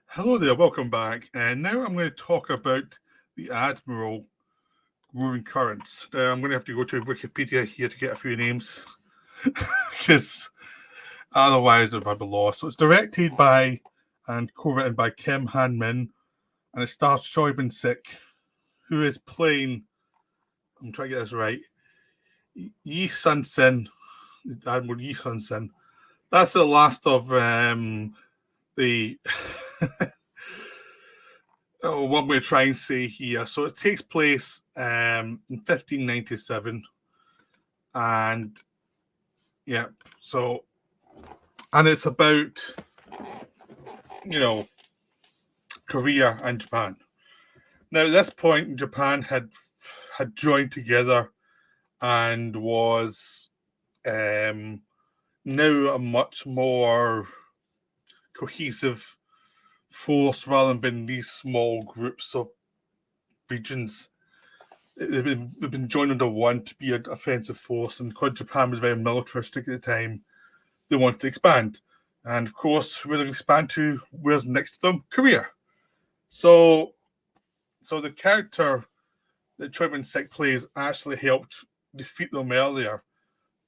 Hello there, welcome back. And now I'm going to talk about the Admiral Roaring Currents. I'm going to have to go to Wikipedia here to get a few names because otherwise I'd be lost. So it's directed by and co-written by Kim Han-min, and it stars Choi Bin-sik, who is playing, I'm trying to get this right, Yi Sun-sin, Admiral Yi Sun-sin. That's the last of the what we're trying to say here. So it takes place in 1597, and and it's about Korea and Japan. Now at this point, Japan had joined together and was now a much more cohesive force rather than being these small groups of regions. They've been joined under one to be an offensive force, and because Japan was very militaristic at the time, they wanted to expand. And of course, where they expand to, where's next to them? Korea. So the character that Choi Bin-sik plays actually helped defeat them earlier,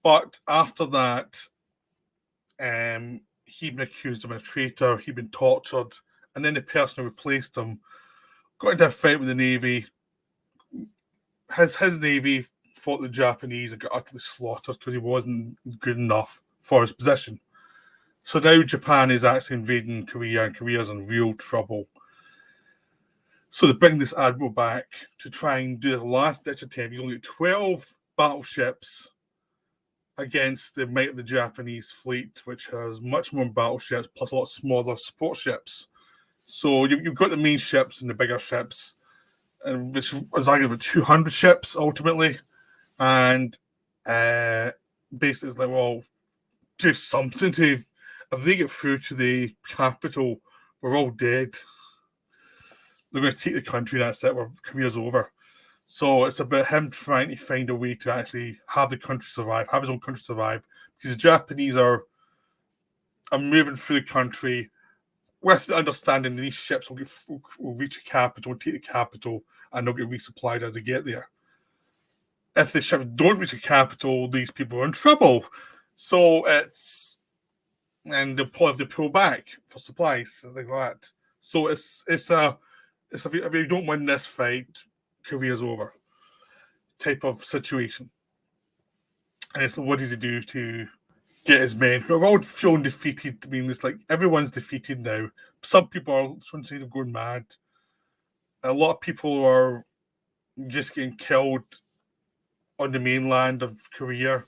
but after that, he'd been accused of being a traitor, he'd been tortured, and then the person who replaced him got into a fight with the Navy. His Navy fought the Japanese and got utterly slaughtered because he wasn't good enough for his position. So now Japan is actually invading Korea, and Korea's in real trouble. So they bring this admiral back to try and do his last-ditch attempt. He's only got 12 battleships against the might of the Japanese fleet, which has much more battleships, plus a lot smaller support ships. So you've got the main ships and the bigger ships, which was arguably about 200 ships ultimately. And basically it's like, well, do something to, if they get through to the capital, we're all dead. They're going to take the country, that's it, where Korea's over. So it's about him trying to find a way to actually have the country survive, have his own country survive, because the Japanese are moving through the country with the understanding that these ships will reach a capital, take the capital, and they'll get resupplied as they get there. If the ships don't reach the capital, these people are in trouble. So and they'll probably have to pull back for supplies and things like that. So it's if you don't win this fight, Korea's over type of situation. And it's what does he do to get his men who are all feeling defeated? I mean, it's like everyone's defeated now. Some people are trying to say they're going mad. A lot of people are just getting killed on the mainland of Korea.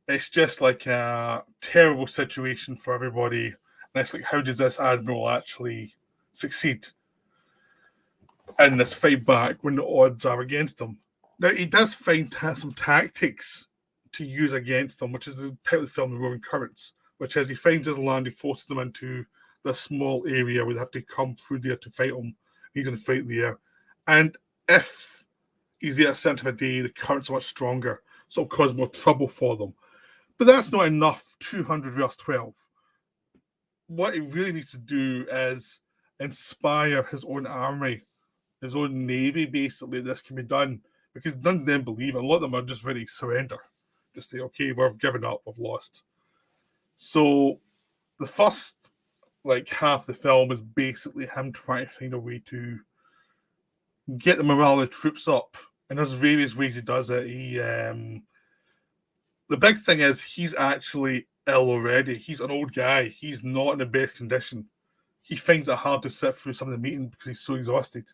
It's just like a terrible situation for everybody. And it's like, how does this admiral actually succeed in this fight back when the odds are against him? Now, he does find some tactics to use against them, which is the title of the film, The Roaring Currents, which is he finds his land, he forces them into this small area where they have to come through there to fight him. He's going to fight there. And if he's there at the centre of a day, the currents are much stronger, so it'll cause more trouble for them. But that's not enough, 200 versus 12. What he really needs to do is inspire his own army, his own navy, basically, this can be done. Because none of them believe it. A lot of them are just ready to surrender. Just say, okay, we've given up, we've lost. So the first half of the film is basically him trying to find a way to get the morale of the troops up. And there's various ways he does it. The big thing is he's actually ill already. He's an old guy. He's not in the best condition. He finds it hard to sit through some of the meetings because he's so exhausted.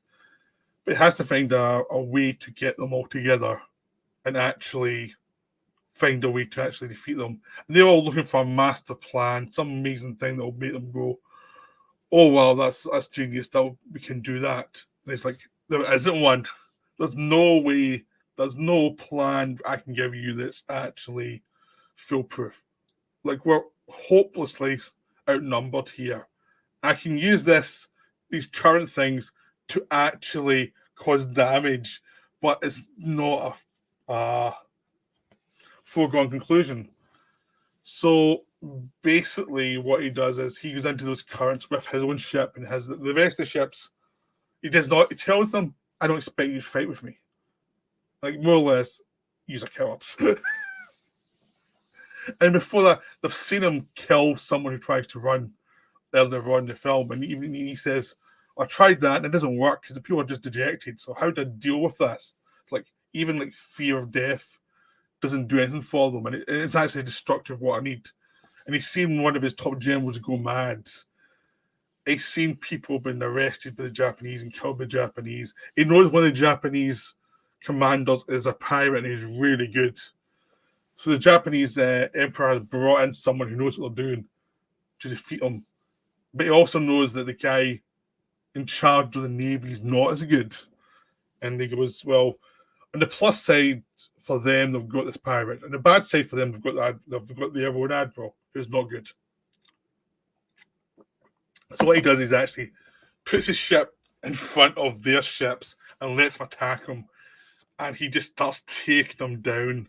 But he has to find a way to get them all together and actually find a way to actually defeat them. And they're all looking for a master plan, some amazing thing that will make them go, oh, wow, that's genius. We can do that. And it's like, there isn't one. There's no way. There's no plan I can give you that's actually foolproof. Like, we're hopelessly outnumbered here. I can use these current things to actually cause damage, but it's not a foregone conclusion. So basically what he does is he goes into those currents with his own ship and has the rest of the ships. He does not. He tells them, "I don't expect you to fight with me." Like, more or less, use are cowards. And before that, they've seen him kill someone who tries to run earlier on in the film, and even he says, "I tried that and it doesn't work because the people are just dejected. So how do I deal with this?" It's like even like fear of death doesn't do anything for them, and it's actually destructive what I need. And he's seen one of his top generals go mad. He's seen people being arrested by the Japanese and killed by the Japanese. He knows one of the Japanese commanders is a pirate and he's really good. So the Japanese emperor has brought in someone who knows what they're doing to defeat him. But he also knows that the guy in charge of the navy is not as good. And he goes, well, on the plus side for them, they've got this pirate. And the bad side for them, they've got their own admiral, who's not good. So what he does is actually puts his ship in front of their ships and lets them attack him. And he just starts taking them down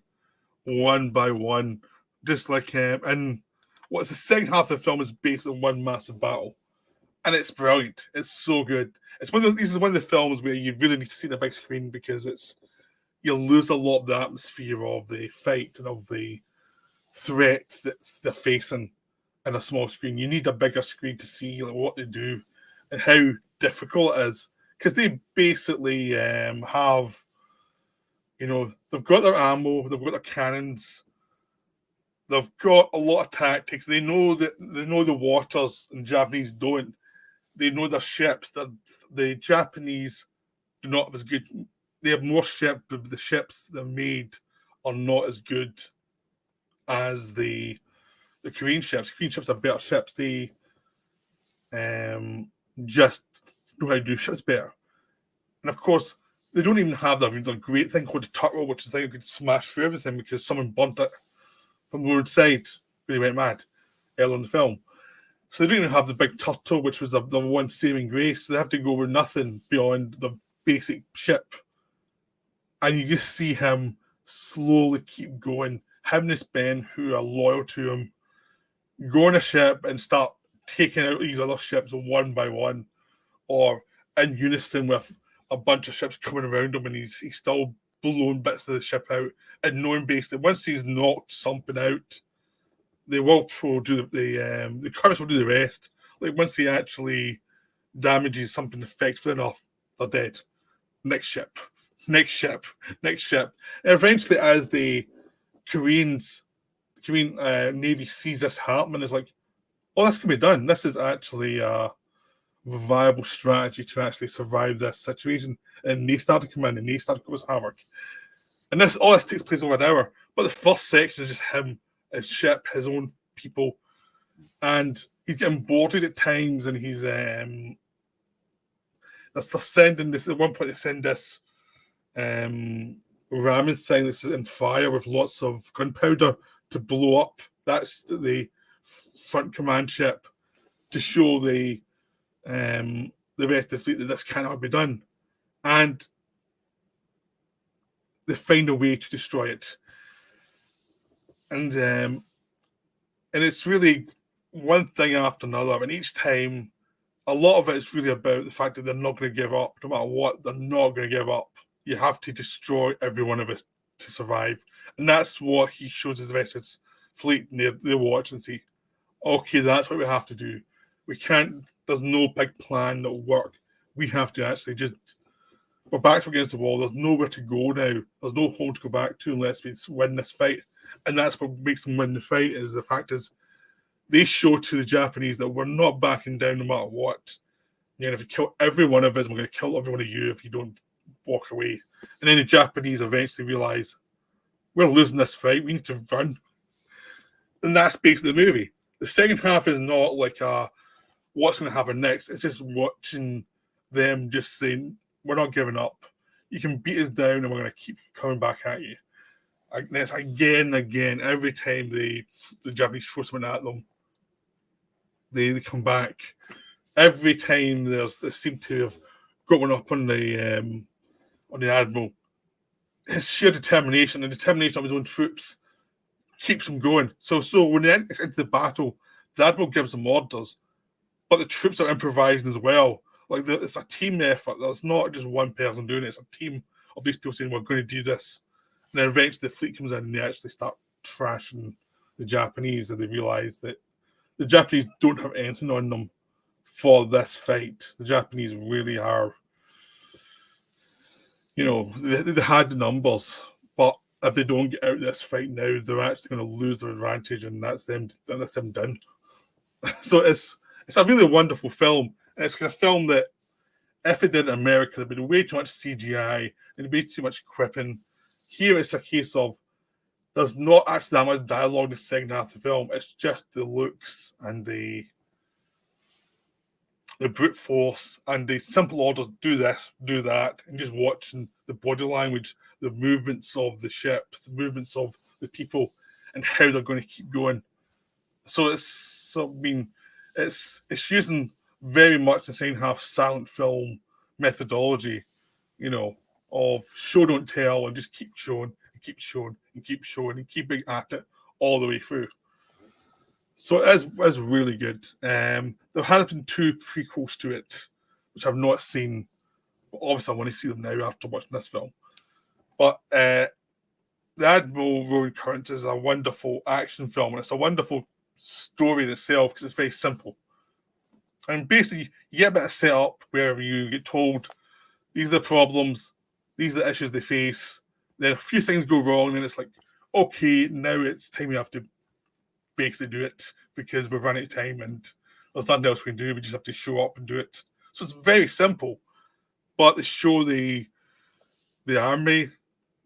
one by one. Just like and what's the second half of the film is based on one massive battle. And it's brilliant. It's so good. This is one of the films where you really need to see the big screen because you'll lose a lot of the atmosphere of the fight and of the threat that they're facing in a small screen. You need a bigger screen to see what they do and how difficult it is. Because they basically have, they've got their ammo, they've got their cannons, they've got a lot of tactics. They know the waters, and Japanese don't. They know their ships. The Japanese do not have as good. They have more ships, but the ships they're made are not as good as the Korean ships. Korean ships are better ships. They just know how to do ships better. And of course, they don't even have the great thing called the turtle, which is like you could smash through everything because someone burnt it from the road side. Really went mad early in the film. So they don't even have the big turtle, which was the one saving grace. So they have to go with nothing beyond the basic ship. And you just see him slowly keep going. Him and his men who are loyal to him go on a ship and start taking out these other ships one by one, or in unison with a bunch of ships coming around him, and he's still blowing bits of the ship out, and knowing basically once he's knocked something out, they will do the currents will do the rest. Like once he actually damages something effectively enough, they're dead. Next ship. And eventually, as the Korean Navy sees this happening, it's like, oh, this can be done. This is actually a viable strategy to actually survive this situation. And they start to come in and they start to cause havoc. And all this takes place over an hour. But the first section is just him, his ship, his own people. And he's getting boarded at times, and he's they're sending this at one point. They send this ramming thing that's in fire with lots of gunpowder to blow up. That's the front command ship to show the rest of the fleet that this cannot be done, and they find a way to destroy it. And it's really one thing after another, and each time, a lot of it is really about the fact that they're not going to give up. No matter what, they're not going to give up. You have to destroy every one of us to survive. And that's what he shows his rest of his fleet, and they watch and see, okay, that's what we have to do. We can't, there's no big plan that will work. We have to actually we're back against the wall. There's nowhere to go now. There's no home to go back to unless we win this fight. And that's what makes them win the fight, is the fact is they show to the Japanese that we're not backing down no matter what. If you kill every one of us, we're going to kill every one of you if you don't walk away. And then the Japanese eventually realize we're losing this fight. We need to run. And that's basically the movie. The second half is not like what's going to happen next. It's just watching them just saying, we're not giving up. You can beat us down and we're going to keep coming back at you. And it's again, every time the Japanese throw something at them, they come back. Every time they seem to have got one up on the Admiral. His sheer determination and determination of his own troops keeps them going. So when they enter into the battle, the Admiral gives them orders, but the troops are improvising as well. Like it's a team effort. There's not just one person doing it. It's a team of these people saying, we're going to do this. And then eventually the fleet comes in and they actually start trashing the Japanese, and they realize that the Japanese don't have anything on them for this fight. The Japanese really are, they had the numbers, but if they don't get out of this fight now, they're actually going to lose their advantage, and that's them done. So it's a really wonderful film, and it's kind of film that if it did in America, there'd be way too much CGI and there'd be too much quipping. Here it's a case of there's not actually that much dialogue in the second half of the film. It's just the looks and the brute force and the simple orders, do this, do that, and just watching the body language, the movements of the ship, the movements of the people, and how they're going to keep going. So it's using very much the second half silent film methodology, of show don't tell, and just keep showing and keep showing and keep showing and keeping at it all the way through. So it is really good. There has been 2 prequels to it, which I've not seen. But obviously, I want to see them now after watching this film. But The Admiral Roaring Currents is a wonderful action film, and it's a wonderful story in itself because it's very simple. And basically, you get a bit of setup where you get told these are the problems, these are the issues they face. Then a few things go wrong, and it's like, okay, now it's time we have to basically do it because we're running out of time and there's nothing else we can do. We just have to show up and do it. So it's very simple, but they show the army,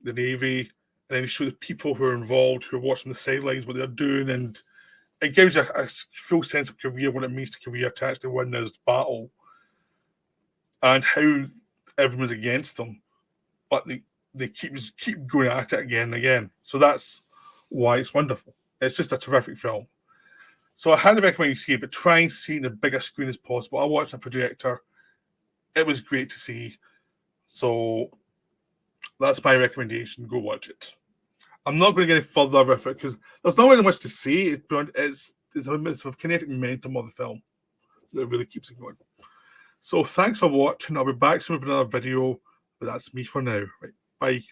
the navy, and then they show the people who are involved, who are watching the sidelines, what they're doing, and it gives you a full sense of Korea, what it means to Korea to actually win this battle, and how everyone's against them, but they keep going at it again and again. So that's why it's wonderful. It's just a terrific film. So I highly recommend you see it, but try and see it in the biggest screen as possible. I watched a projector. It was great to see. So that's my recommendation. Go watch it. I'm not going to get any further with it because there's not really much to say. It's a kinetic momentum of the film that really keeps it going. So thanks for watching. I'll be back soon with another video, but that's me for now. Right, bye.